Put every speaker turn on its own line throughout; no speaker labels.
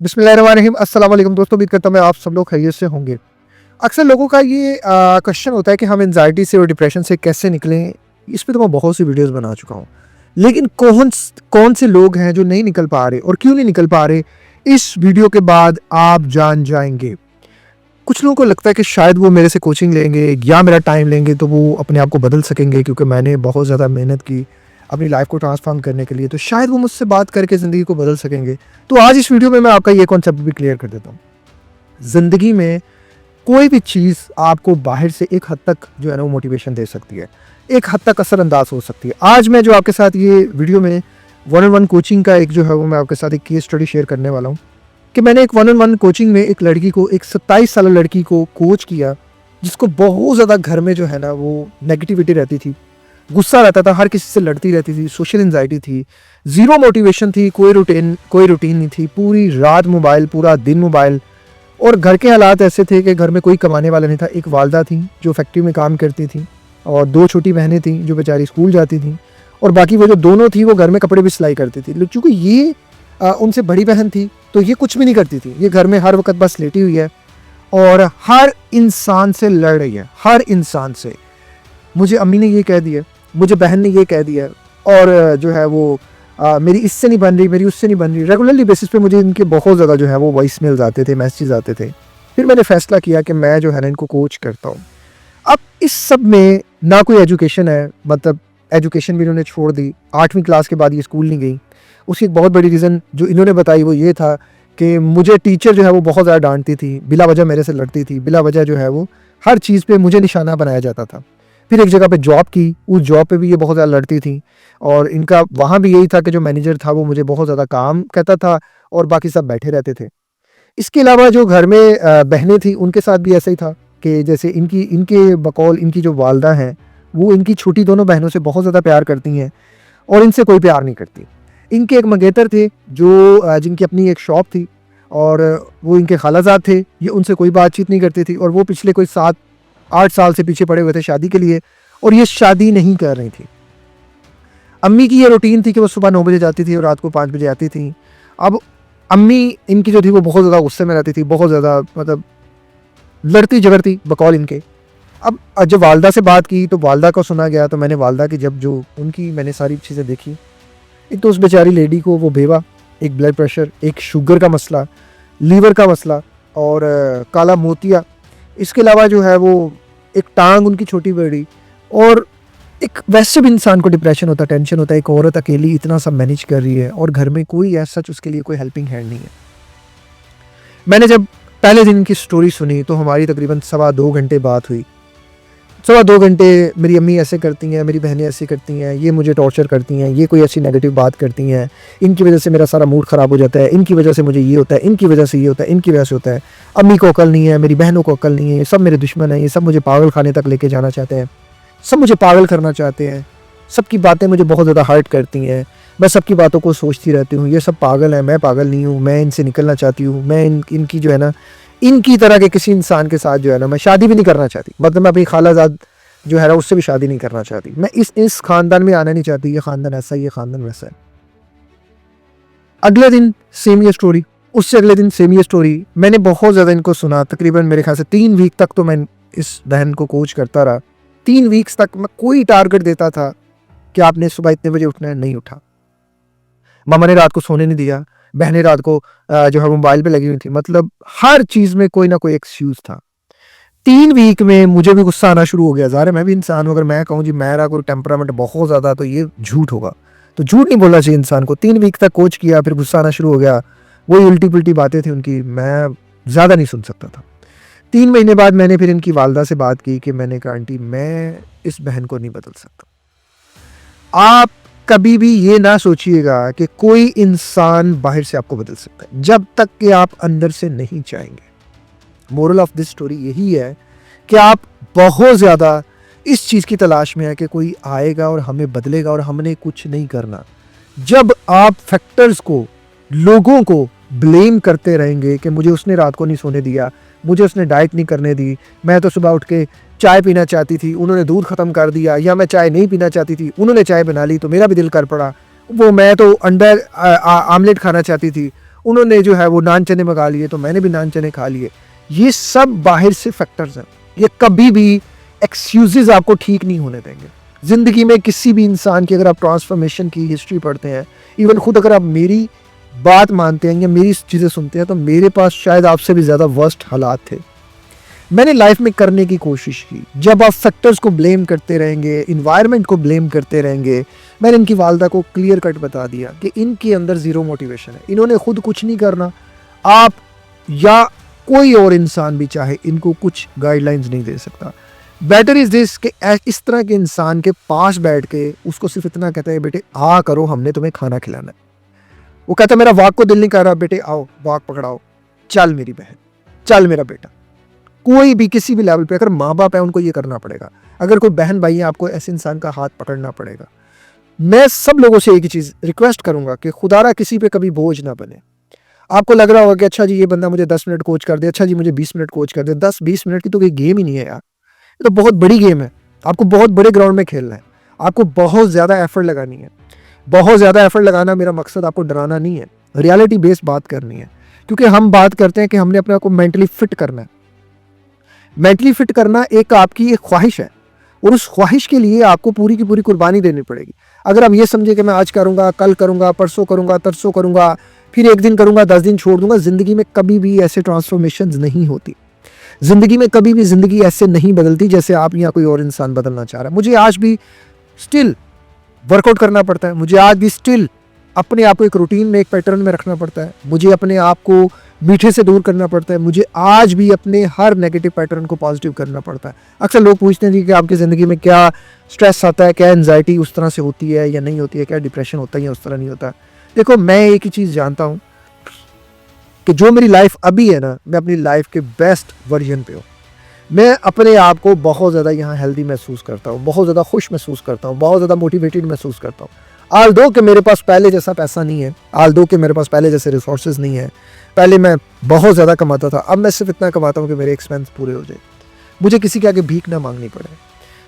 बिस्मिल्लाहिर्रहमानिर्रहीम। अस्सलाम वालेकुम दोस्तों, उम्मीद करता हूँ मैं आप सब लोग खैरियत से होंगे। अक्सर लोगों का ये क्वेश्चन होता है कि हम एंजाइटी से और डिप्रेशन से कैसे निकलें। इस पे तो मैं बहुत सी वीडियोस बना चुका हूँ, लेकिन कौन से लोग हैं जो नहीं निकल पा रहे और क्यों नहीं निकल पा रहे, इस वीडियो के बाद आप जान जाएंगे। कुछ लोगों को लगता है कि शायद वो मेरे से कोचिंग लेंगे या मेरा टाइम लेंगे तो वो अपने आप को बदल सकेंगे, क्योंकि मैंने बहुत ज़्यादा मेहनत की अपनी लाइफ को ट्रांसफॉर्म करने के लिए, तो शायद वो मुझसे बात करके ज़िंदगी को बदल सकेंगे। तो आज इस वीडियो में मैं आपका ये कॉन्सेप्ट भी क्लियर कर देता हूँ। ज़िंदगी में कोई भी चीज़ आपको बाहर से एक हद तक जो है ना वो मोटिवेशन दे सकती है, एक हद तक असरअंदाज हो सकती है। आज मैं जो आपके साथ ये वीडियो में 1-on-1 कोचिंग का एक जो है वो मैं आपके साथ एक केस स्टडी शेयर करने वाला हूँ कि मैंने एक 1-on-1 कोचिंग में एक लड़की को, एक 27 साल लड़की को कोच किया, जिसको बहुत ज़्यादा घर में जो है ना वो नेगेटिविटी रहती थी, गुस्सा रहता था, हर किसी से लड़ती रहती थी, सोशल एंजाइटी थी, ज़ीरो मोटिवेशन थी, कोई रूटीन नहीं थी, पूरी रात मोबाइल, पूरा दिन मोबाइल। और घर के हालात ऐसे थे कि घर में कोई कमाने वाला नहीं था। एक वालदा थी जो फैक्ट्री में काम करती थी और 2 छोटी बहनें थीं जो बेचारी स्कूल जाती थीं, और बाकी वो जो दोनों थी वो घर में कपड़े भी सिलाई करती थी। चूँकि ये उनसे बड़ी बहन थी तो ये कुछ भी नहीं करती थी, ये घर में हर वक्त बस लेटी हुई है और हर इंसान से लड़ रही है, हर इंसान से। मुझे अम्मी ने ये कह दिया, मुझे बहन ने ये कह दिया, और जो है वो मेरी इससे नहीं बन रही, मेरी उससे नहीं बन रही। रेगुलरली बेसिस पे मुझे इनके बहुत ज़्यादा जो है वो वॉइस मेल्स आते थे, मैसेजेस आते थे। फिर मैंने फ़ैसला किया कि मैं जो है ना इनको कोच करता हूँ। अब इस सब में ना कोई एजुकेशन है, मतलब एजुकेशन भी इन्होंने छोड़ दी। 8वीं क्लास के बाद ये स्कूल नहीं गई। उसकी एक बहुत बड़ी रीज़न जो इन्होंने बताई वो ये था कि मुझे टीचर जो है वो बहुत ज़्यादा डांटती थी, बिला वजह मेरे से लड़ती थी, बिला वजह जो है वो हर चीज़ पे मुझे निशाना बनाया जाता था। फिर एक जगह पे जॉब की, उस जॉब पे भी ये बहुत ज़्यादा लड़ती थी और इनका वहाँ भी यही था कि जो मैनेजर था वो मुझे बहुत ज़्यादा काम कहता था और बाकी सब बैठे रहते थे। इसके अलावा जो घर में बहनें थी उनके साथ भी ऐसा ही था कि जैसे इनके बकौल इनकी जो वालदा हैं वो इनकी छोटी दोनों बहनों से बहुत ज़्यादा प्यार करती हैं और इनसे कोई प्यार नहीं करती। इनके एक मंगेतर थे जो जिनकी अपनी एक शॉप थी और वो इनके खालाजाद थे, ये उनसे कोई बातचीत नहीं करती थी और वो पिछले कोई 7-8 साल से पीछे पड़े हुए थे शादी के लिए और ये शादी नहीं कर रही थी। अम्मी की ये रूटीन थी कि वो सुबह 9 बजे जाती थी और रात को 5 बजे आती थी। अब अम्मी इनकी जो थी वो बहुत ज़्यादा गुस्से में रहती थी, बहुत ज़्यादा मतलब लड़ती झगड़ती बकौल इनके। अब जब वालदा से बात की तो वालदा को सुना गया, तो मैंने वालदा की जब जो उनकी मैंने सारी चीज़ें देखी। एक तो उस बेचारी लेडी को वो बेवा, एक ब्लड प्रेशर, एक शुगर का मसला, लीवर का मसला और काला मोतिया। इसके अलावा जो है वो एक टांग उनकी छोटी बड़ी, और एक वैसे भी इंसान को डिप्रेशन होता है, टेंशन होता है। एक औरत अकेली इतना सब मैनेज कर रही है और घर में कोई ऐसा सच उसके लिए कोई हेल्पिंग हैंड नहीं है। मैंने जब पहले दिन की स्टोरी सुनी तो हमारी तकरीबन 2.25 घंटे बात हुई। 2.25 घंटे मेरी अम्मी ऐसे करती हैं, मेरी बहनें ऐसे करती हैं, ये मुझे टॉर्चर करती हैं, ये कोई ऐसी नेगेटिव बात करती हैं, इनकी वजह से मेरा सारा मूड ख़राब हो जाता है, इनकी वजह से मुझे ये होता है, इनकी वजह से ये होता है, इनकी वजह से होता है। अम्मी को अकल नहीं है, मेरी बहनों को अकल नहीं है, ये सब मेरे दुश्मन हैं, ये सब मुझे पागल खाने तक लेके जाना चाहते हैं, सब मुझे पागल करना चाहते हैं, सबकी बातें मुझे बहुत ज़्यादा हर्ट करती हैं। मैं सबकी बातों को सोचती रहती हूँ, ये सब पागल हैं, मैं पागल नहीं हूँ, मैं इनसे निकलना चाहती हूँ, मैं इनकी जो है ना इनकी तरह के किसी इंसान के साथ जो है ना मैं शादी भी नहीं करना चाहती। मतलब मैं अपनी खालाजाद जो है ना उससे भी शादी नहीं करना चाहती। मैं इस ख़ानदान में आना नहीं चाहती। ये ख़ानदान ऐसा है, ये ख़ानदान वैसा है। अगले दिन सेम ये स्टोरी, उससे अगले दिन सेम ये स्टोरी। मैंने बहुत ज़्यादा इनको सुना, तकरीबन मेरे ख्याल से 3 वीक तक तो मैं इस बहन को कोच करता रहा। 3 वीक्स तक मैं कोई टारगेट देता था कि आपने सुबह इतने बजे उठना है, नहीं उठा। मामा ने रात को सोने नहीं दिया, बहनें रात को जो है मोबाइल पे लगी हुई थी। मतलब हर चीज़ में कोई ना कोई एक्सक्यूज़ था। 3 वीक में मुझे भी गुस्सा आना शुरू हो गया। ज़ाहिर है मैं भी इंसान हूँ, अगर मैं कहूँ जी मेरा कोई टेम्परामेंट बहुत ज़्यादा तो ये झूठ होगा, तो झूठ नहीं बोलना चाहिए इंसान को। 3 वीक तक कोच किया, फिर गुस्सा आना शुरू हो गया। वही उल्टी पुल्टी बातें थी उनकी, मैं ज़्यादा नहीं सुन सकता था। 3 महीने बाद मैंने फिर इनकी वालदा से बात की कि मैंने कहा आंटी मैं इस बहन को नहीं बदल सकता। आप कभी भी ये ना सोचिएगा कि कोई इंसान बाहर से आपको बदल सकता है, जब तक कि आप अंदर से नहीं चाहेंगे। मोरल ऑफ दिस स्टोरी यही है कि आप बहुत ज़्यादा इस चीज़ की तलाश में है कि कोई आएगा और हमें बदलेगा और हमने कुछ नहीं करना। जब आप फैक्टर्स को, लोगों को ब्लेम करते रहेंगे कि मुझे उसने रात को नहीं सोने दिया, मुझे उसने डाइट नहीं करने दी, मैं तो सुबह उठ के चाय पीना चाहती थी, उन्होंने दूध ख़त्म कर दिया, या मैं चाय नहीं पीना चाहती थी, उन्होंने चाय बना ली तो मेरा भी दिल कर पड़ा, वो मैं तो अंडा आमलेट खाना चाहती थी, उन्होंने जो है वो नान चने मंगा लिए तो मैंने भी नान चने खा लिए। ये सब बाहर से फैक्टर्स हैं, ये कभी भी एक्सक्यूजेज आपको ठीक नहीं होने देंगे। ज़िंदगी में किसी भी इंसान की अगर आप ट्रांसफॉर्मेशन की हिस्ट्री पढ़ते हैं, इवन खुद अगर आप मेरी बात मानते हैं या मेरी चीज़ें सुनते हैं, तो मेरे पास शायद आपसे भी ज़्यादा वर्स्ट हालात थे। मैंने लाइफ में करने की कोशिश की। जब आप फैक्टर्स को ब्लेम करते रहेंगे, इन्वायरमेंट को ब्लेम करते रहेंगे, मैंने इनकी वालदा को क्लियर कट बता दिया कि इनके अंदर ज़ीरो मोटिवेशन है, इन्होंने खुद कुछ नहीं करना, आप या कोई और इंसान भी चाहे इनको कुछ गाइडलाइंस नहीं दे सकता। बेटर इज़ दिस कि इस तरह के इंसान के पास बैठ के उसको सिर्फ इतना कहता है, बेटे आ करो, हमने तुम्हें खाना खिलाना है। वो कहता है मेरा वॉक को दिल नहीं कर रहा, बेटे आओ वॉक पकड़ाओ, चल मेरी बहन, चल मेरा बेटा। कोई भी किसी भी लेवल पे अगर माँ बाप है उनको ये करना पड़ेगा, अगर कोई बहन भाई है आपको ऐसे इंसान का हाथ पकड़ना पड़ेगा। मैं सब लोगों से एक ही चीज़ रिक्वेस्ट करूंगा कि खुदारा किसी पे कभी बोझ ना बने। आपको लग रहा होगा कि अच्छा जी ये बंदा मुझे 10 मिनट कोच कर दे, अच्छा जी मुझे 20 मिनट कोच कर दे। 10-20 मिनट की तो कोई गेम ही नहीं है यार, ये तो बहुत बड़ी गेम है। आपको बहुत बड़े ग्राउंड में खेलना है, आपको बहुत ज़्यादा एफर्ट लगानी है। बहुत ज़्यादा एफर्ट लगाना मेरा मकसद आपको डराना नहीं है, रियलिटी बेस्ड बात करनी है। क्योंकि हम बात करते हैं कि हमने अपने आप को मेंटली फिट करना है। मेंटली फिट करना एक आपकी एक ख्वाहिश है और उस ख्वाहिश के लिए आपको पूरी की पूरी कुर्बानी देनी पड़ेगी। अगर आप ये समझे कि मैं आज करूँगा, कल करूँगा, परसों करूँगा, तरसों करूँगा, फिर एक दिन करूँगा, 10 दिन छोड़ दूंगा, ज़िंदगी में कभी भी ऐसे ट्रांसफॉर्मेशन नहीं होती। ज़िंदगी में कभी भी ज़िंदगी ऐसे नहीं बदलती जैसे आप या कोई और इंसान बदलना चाह रहा है। मुझे आज भी स्टिल वर्कआउट करना पड़ता है, मुझे आज भी स्टिल अपने आप को एक रूटीन में, एक पैटर्न में रखना पड़ता है, मुझे अपने आप को मीठे से दूर करना पड़ता है, मुझे आज भी अपने हर नेगेटिव पैटर्न को पॉजिटिव करना पड़ता है। अक्सर लोग पूछते हैं जी कि आपकी ज़िंदगी में क्या स्ट्रेस आता है, क्या एंजाइटी उस तरह से होती है या नहीं होती है, क्या डिप्रेशन होता है या उस तरह नहीं होता है। देखो मैं एक ही चीज़ जानता हूँ कि जो मेरी लाइफ अभी है ना, मैं अपनी लाइफ के बेस्ट वर्जन पे हूँ। मैं अपने आप को बहुत ज़्यादा यहाँ हेल्दी महसूस करता हूँ, बहुत ज़्यादा खुश महसूस करता हूँ, बहुत ज़्यादा मोटिवेटेड महसूस करता हूँ। आल दो कि मेरे पास पहले जैसा पैसा नहीं है, आल दो कि मेरे पास पहले जैसे रिसोर्सेज नहीं है। पहले मैं बहुत ज़्यादा कमाता था, अब मैं सिर्फ इतना कमाता हूँ कि मेरे एक्सपेंस पूरे हो जाए, मुझे किसी के आगे भीख ना मांगनी पड़े।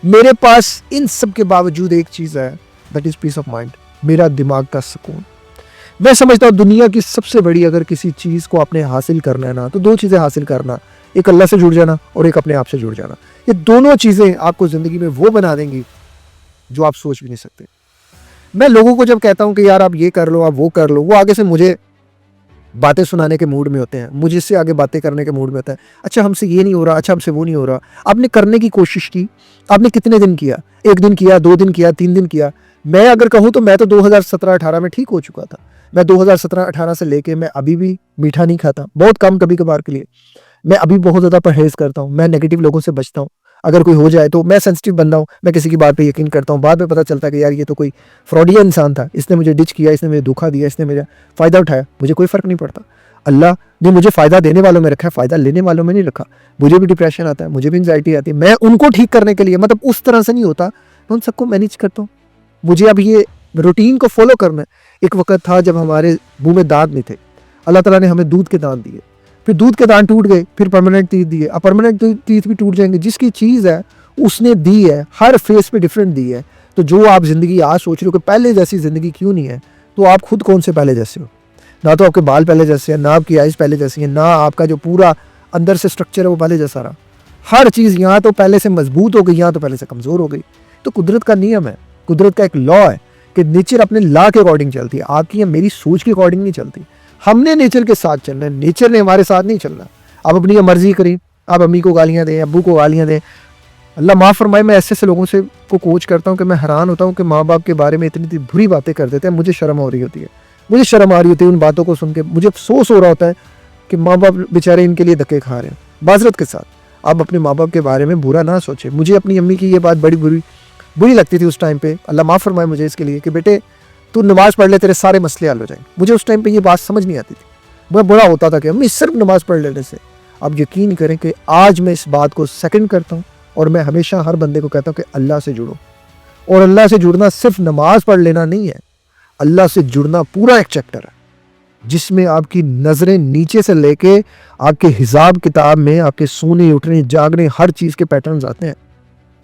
मेरे पास इन सब के बावजूद एक चीज़ है, that is piece of mind, मेरा दिमाग का सुकून। मैं समझता हूँ दुनिया की सबसे बड़ी अगर किसी चीज़ को आपने हासिल करना है ना, तो दो चीज़ें हासिल करना, एक अल्लाह से जुड़ जाना और एक अपने आप से जुड़ जाना। ये दोनों चीज़ें आपको ज़िंदगी में वो बना देंगी जो आप सोच भी नहीं सकते। मैं लोगों को जब कहता हूँ कि यार आप ये कर लो, आप वो कर लो, वो आगे से मुझे बातें सुनाने के मूड में होते हैं, मुझे इससे आगे बातें करने के मूड में होता है। अच्छा हमसे ये नहीं हो रहा, अच्छा हमसे वो नहीं हो रहा। आपने करने की कोशिश की, आपने कितने दिन किया? 1 दिन किया, 2 दिन किया, 3 दिन किया। मैं अगर कहूँ तो मैं तो 2017-18 में ठीक हो चुका था। मैं 2017-18 से लेके मैं अभी भी मीठा नहीं खाता, बहुत कम कभी कभार के लिए। मैं अभी बहुत ज़्यादा परहेज़ करता हूँ, मैं नेगेटिव लोगों से बचता हूँ। अगर कोई हो जाए तो मैं सेंसिटिव बंदा हूँ, मैं किसी की बात पे यकीन करता हूँ। बाद में पता चलता है कि यार ये तो कोई फ्रॉडिया इंसान था, इसने मुझे डिच किया, इसने मुझे धोखा दिया, इसने मेरा फ़ायदा उठाया। मुझे कोई फ़र्क नहीं पड़ता। अल्लाह ने मुझे फ़ायदा देने वालों में रखा है, फ़ायदा लेने वालों में नहीं रखा। मुझे भी डिप्रेशन आता है, मुझे भी एंजाइटी आती है। मैं उनको ठीक करने के लिए, मतलब उस तरह से नहीं होता, मैं उन सबको मैनेज करता हूँ। मुझे अब ये रूटीन को फॉलो करना है। एक वक्त था जब हमारे मुँह में दांत नहीं थे, अल्लाह ताला ने हमें दूध के दांत दिए, फिर दूध के दांत टूट गए, फिर परमानेंट टीथ दिए, अब परमानेंट टीथ भी टूट जाएंगे। जिसकी चीज़ है उसने दी है, हर फेस पे डिफरेंट दी है। तो जो आप ज़िंदगी आज सोच रहे हो कि पहले जैसी ज़िंदगी क्यों नहीं है, तो आप खुद कौन से पहले जैसे हो? ना तो आपके बाल पहले जैसे हैं, ना आपकी आइज़ पहले जैसी है, ना आपका जो पूरा अंदर से स्ट्रक्चर है वो पहले जैसा रहा। हर चीज़ यहाँ तो पहले से मजबूत हो गई, यहाँ तो पहले से कमज़ोर हो गई। तो कुदरत का नियम है, कुदरत का एक लॉ है कि नेचर अपने लॉ के अकॉर्डिंग चलती है, आपकी या मेरी सोच के अकॉर्डिंग नहीं चलती। हमने नेचर के साथ चलना है, नेचर ने हमारे साथ नहीं चलना। आप अपनी मर्जी करें, आप अम्मी को गालियाँ दें, अब्बू को गालियाँ दें, अल्लाह माफ़ फरमाए। मैं ऐसे लोगों से को कोच करता हूँ कि मैं हैरान होता हूँ कि माँ बाप के बारे में इतनी बुरी बातें कर देते हैं। मुझे शर्म हो रही होती है, मुझे शर्म आ रही होती है उन बातों को सुन के। मुझे अफसोस हो रहा होता है कि माँ बाप बेचारे इनके लिए धक्के खा रहे हैं। बाज़रत के साथ आप अपने माँ बाप के बारे में बुरा ना सोचें। मुझे अपनी अम्मी की ये बात बड़ी बुरी लगती थी उस टाइम पे। अल्लाह माफ़ फरमाए मुझे इसके लिए कि बेटे तू नमाज़ पढ़ ले, तेरे सारे मसले हल हो जाएंगे। मुझे उस टाइम पे ये बात समझ नहीं आती थी। मैं बड़ा होता था कि अम्मी सिर्फ नमाज़ पढ़ लेने से। अब यकीन करें कि आज मैं इस बात को सेकंड करता हूँ और मैं हमेशा हर बंदे को कहता हूँ कि अल्लाह से जुड़ो। और अल्लाह से जुड़ना सिर्फ नमाज़ पढ़ लेना नहीं है, अल्लाह से जुड़ना पूरा एक चैप्टर है जिसमें आपकी नज़रें नीचे से लेके आपके हिसाब किताब में आपके सोने उठने जागने हर चीज़ के पैटर्न्स आते हैं।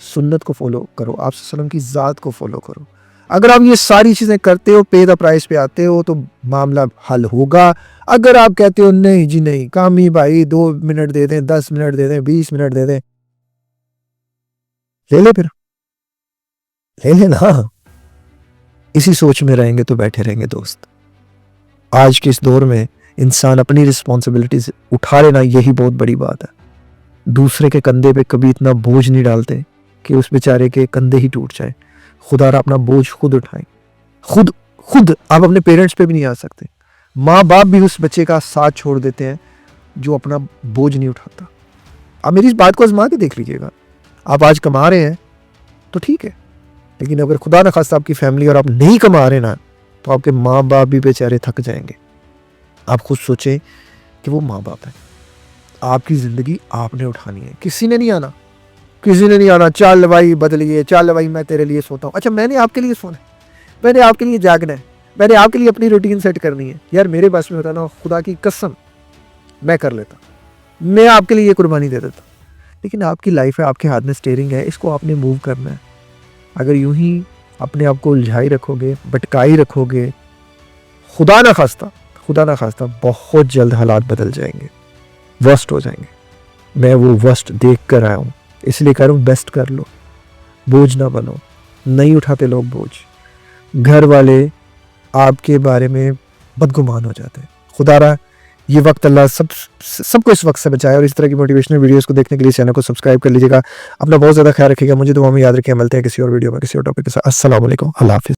सुन्नत को फॉलो करो, आप सल्लम की ज़ात को फॉलो करो। अगर आप ये सारी चीज़ें करते हो, पे द प्राइस पे आते हो, तो मामला हल होगा। अगर आप कहते हो नहीं जी नहीं, काम ही भाई 2 मिनट दे दें, 10 मिनट दे दें, 20 मिनट दे दें, ले ले फिर, ले ले ना। इसी सोच में रहेंगे तो बैठे रहेंगे दोस्त। आज के इस दौर में इंसान अपनी रिस्पॉन्सिबिलिटीज उठा लेना, यही बहुत बड़ी बात है। दूसरे के कंधे पे कभी इतना बोझ नहीं डालते कि उस बेचारे के कंधे ही टूट जाए। खुदा अपना बोझ खुद उठाएं, खुद खुद। आप अपने पेरेंट्स पे भी नहीं आ सकते। माँ बाप भी उस बच्चे का साथ छोड़ देते हैं जो अपना बोझ नहीं उठाता। आप मेरी इस बात को आजमा के देख लीजिएगा। आप आज कमा रहे हैं तो ठीक है, लेकिन अगर खुदा न खास्ता आपकी फैमिली और आप नहीं कमा रहे ना, तो आपके माँ बाप भी बेचारे थक जाएंगे। आप खुद सोचें कि वो माँ बाप है, आपकी ज़िंदगी आपने उठानी है, किसी ने नहीं आना, किसी ने नहीं आना। चल भाई बदलिए, चल भाई मैं तेरे लिए सोता हूँ। अच्छा मैंने आपके लिए सोना है, मैंने आपके लिए जागना है, मैंने आपके लिए अपनी रूटीन सेट करनी है। यार मेरे पास में होता ना, खुदा की कसम मैं कर लेता, मैं आपके लिए ये कुर्बानी दे देता। लेकिन आपकी लाइफ है, आपके हाथ में स्टीयरिंग है, इसको आपने मूव करना है। अगर यूं ही अपने आप को उलझाई रखोगे, भटकाई रखोगे, खुदा ना खास्ता बहुत जल्द हालात बदल जाएंगे, वर्स्ट हो जाएंगे। मैं वो वर्स्ट देख कर आया हूँ, इसलिए कह रहा हूँ बेस्ट कर लो, बोझ ना बनो। नहीं उठाते लोग बोझ, घर वाले आपके बारे में बदगुमान हो जाते हैं। खुदारा ये वक्त अल्लाह सबको इस वक्त से बचाए। और इस तरह की मोटिवेशनल वीडियोस को देखने के लिए चैनल को सब्सक्राइब कर लीजिएगा। अपना बहुत ज़्यादा ख्याल रखिएगा। मुझे दुआ में याद रखिएगा। मिलते हैं किसी और वीडियो में किसी और टॉपिक के साथ। अस्सलाम वालेकुम, अल्लाह हाफिज़।